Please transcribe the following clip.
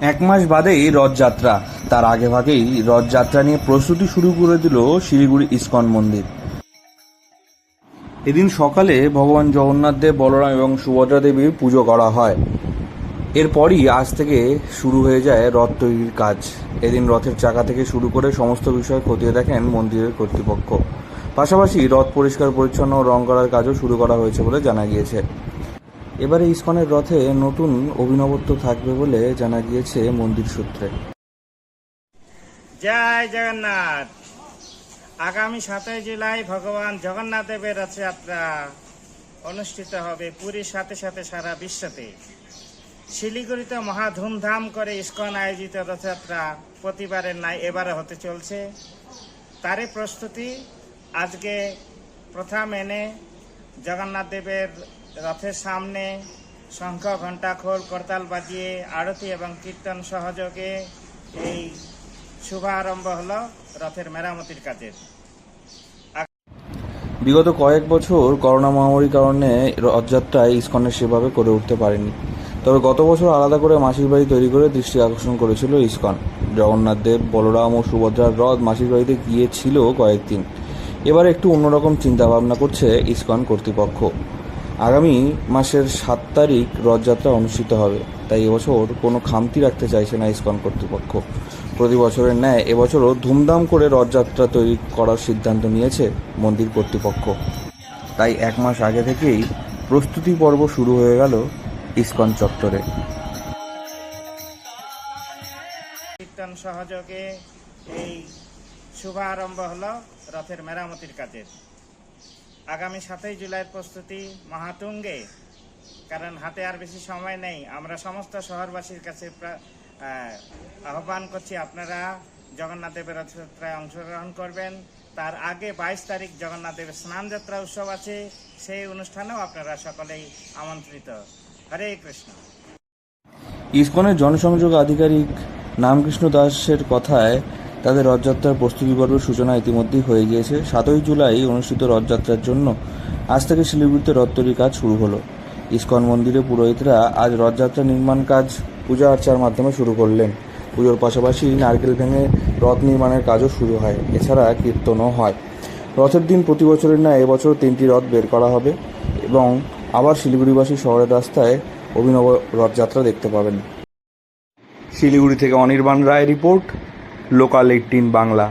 এক মাস বাদেই রথযাত্রা। তার আগেভাগেই রথযাত্রা নিয়ে প্রস্তুতি শুরু করে দিল শিলিগুড়ি ইসকন মন্দির। এদিন সকালে ভগবান জগন্নাথ দেব, বলরাম এবং সুভদ্রা দেবীর পুজো করা হয়। এরপরই আজ থেকে শুরু হয়ে যায় রথ তৈরির কাজ। এদিন রথের চাকা থেকে শুরু করে সমস্ত বিষয় খতিয়ে দেখেন মন্দিরের কর্তৃপক্ষ। পাশাপাশি রথ পরিষ্কার পরিচ্ছন্ন ও রং করার কাজও শুরু করা হয়েছে বলে জানা গিয়েছে। এবারে ইসকনের রথে নতুন অভিনবত্ব থাকবে বলে জানা গিয়েছে মন্দির সূত্রে। জয় জগন্নাথ। আগামী 7 জুলাই ভগবান জগন্নাথ দেবের রথযাত্রা অনুষ্ঠিত হবে পুরীর সাথে সাথে সারা বিশ্বতে। শিলিগুড়িতে মহা ধুমধাম করে ইসকন আয়োজিত রথযাত্রা প্রতিবারের ন্যায় এবারে হতে চলছে। তারই প্রস্তুতি আজকে প্রথা মেনে জগন্নাথ দেবের রথের সামনে শঙ্খ, ঘণ্টা, খোল, করতাল বাজিয়ে আরতি এবং কীর্তন সহযোগে এই শুভারম্ভ হলো রথের মেরামতির কাজের। বিগত কয়েক বছর করোনা মহামারীর কারণে রথযাত্রায় ইসকনের সেভাবে করে উঠতে পারেনি। তবে গত বছর আলাদা করে মাসির বাড়ি তৈরি করে দৃষ্টি আকর্ষণ করেছিল ইসকন। জগন্নাথ দেব, বলরাম ও সুভদ্রার রথ মাসির বাড়িতে গিয়েছিল কয়েকদিন। এবার একটু অন্যরকম চিন্তাভাবনা করছে ইসকন কর্তৃপক্ষ। আগামী মাসের 7 তারিখ রথযাত্রা অনুষ্ঠিত হবে, তাই এবছর কোনো খামতি রাখতে চাইছে না ইসকন কর্তৃপক্ষ। প্রতি বছরের ন্যায় এবছরও ধুমধাম করে রথযাত্রা তৈরি করার সিদ্ধান্ত নিয়েছে মন্দির কর্তৃপক্ষ। তাই 1 মাস আগে থেকেই প্রস্তুতি পর্ব শুরু হয়ে গেল ইসকন চত্বরে। কীর্তন সহযোগে এই শুভারম্ভ হলো রথের মেরামতির কাজের। আগামী 7 জুলাইয়ের প্রস্তুতি মহাতুঙ্গে, কারণ হাতে আর বেশি সময় নেই। আমরা সমস্ত শহরবাসীর কাছে আহ্বান করছি, আপনারা জগন্নাথ দেবের রথযাত্রায় অংশগ্রহণ করবেন। তার আগে 22 তারিখ জগন্নাথ দেবের স্নানযাত্রা উৎসব আছে, সেই অনুষ্ঠানেও আপনারা সকলেই আমন্ত্রিত। হরে কৃষ্ণ। ইসকনের জনসংযোগ আধিকারিক নামকৃষ্ণ দাসের কথায় তাদের রথযাত্রার প্রস্তুতি পর্বের সূচনা ইতিমধ্যেই হয়ে গিয়েছে। 7 জুলাই অনুষ্ঠিত রথযাত্রার জন্য আজ থেকে শিলিগুড়িতে রথ তৈরির কাজ শুরু হলো। ইসকন মন্দিরে পুরোহিতরা আজ রথযাত্রা নির্মাণ কাজ পূজা অর্চার মাধ্যমে শুরু করলেন। পুজোর পাশাপাশি নারকেল ভেঙে রথ নির্মাণের কাজও শুরু হয়। এছাড়া কীর্তনও হয়। রথের দিন প্রতি বছরের ন্যায় এবছর 3টি রথ বের করা হবে এবং আবার শিলিগুড়িবাসী শহরের রাস্তায় অভিনব রথযাত্রা দেখতে পাবেন। শিলিগুড়ি থেকে অনির্বাণ রায় রিপোর্ট, লোকাল 18 বাংলা।